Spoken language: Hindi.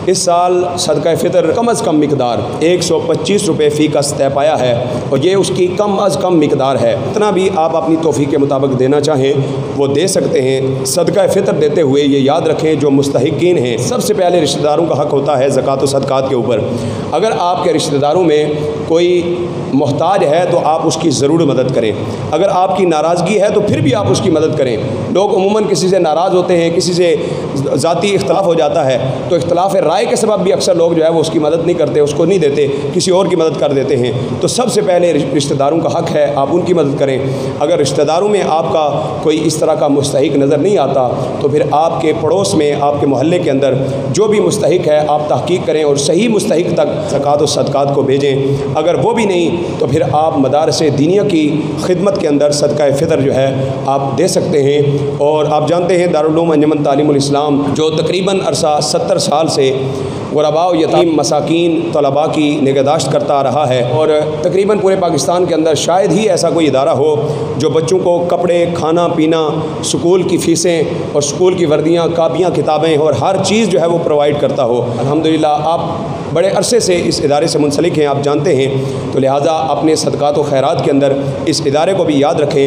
इस साल सदका फ़ितर कम अज़ कम मिकदार 125 रुपये फ़ी का तय पाया है और ये उसकी कम अज़ कम मिकदार है। इतना भी आप अपनी तौफ़ीक़ के मुताबिक देना चाहें वो दे सकते हैं। सदका फ़ितर देते हुए ये याद रखें जो मुस्तहिक़ीन हैं, सबसे पहले रिश्तेदारों का हक़ होता है ज़कात व सदक़ात के ऊपर। अगर आपके रिश्तेदारों में कोई मोहताज है तो आप उसकी ज़रूर मदद करें। अगर आपकी नाराज़गी है तो फिर भी आप उसकी मदद करें। लोग उमूमन किसी से नाराज़ होते हैं, किसी से ज़ाती इख्तलाफ हो जाता है तो इख्तलाफ राय के सबब भी अक्सर लोग जो है वो उसकी मदद नहीं करते, उसको नहीं देते, किसी और की मदद कर देते हैं। तो सबसे पहले रिश्तेदारों का हक़ है आप उनकी मदद करें। अगर रिश्तेदारों में आपका कोई इस तरह का मुस्तहिक़ नज़र नहीं आता तो फिर आपके पड़ोस में, आपके मोहल्ले के अंदर जो भी मुस्तहिक़ है आप तहक़ीक़ करें और सही मुस्तहिक़ तक ज़कात व सदक़ात को भेजें। अगर वो भी नहीं तो फिर आप मदारस दीनिया की खिदमत के अंदर सदका फ़ितर जो है आप दे सकते हैं। और आप जानते हैं दारुल उलूम अंजुमन तालीमुल इस्लाम जो तकरीबन अरसा 70 साल से ग़ुरबा व यतीम मसाकीन तलबा की निगहदाश्त करता आ रहा है और तकरीबन पूरे पाकिस्तान के अंदर शायद ही ऐसा कोई इदारा हो जो बच्चों को कपड़े, खाना पीना, स्कूल की फ़ीसें और स्कूल की वर्दियाँ, कापियाँ, किताबें और हर चीज़ जो है वो प्रोवाइड करता हो। अल्हम्दुलिल्लाह आप बड़े अरसे से इस इदारे से मुंसलिक हैं, आप जानते हैं, तो लिहाजा अपने सदक़ात व खैरात के अंदर इस इदारे को भी याद रखें।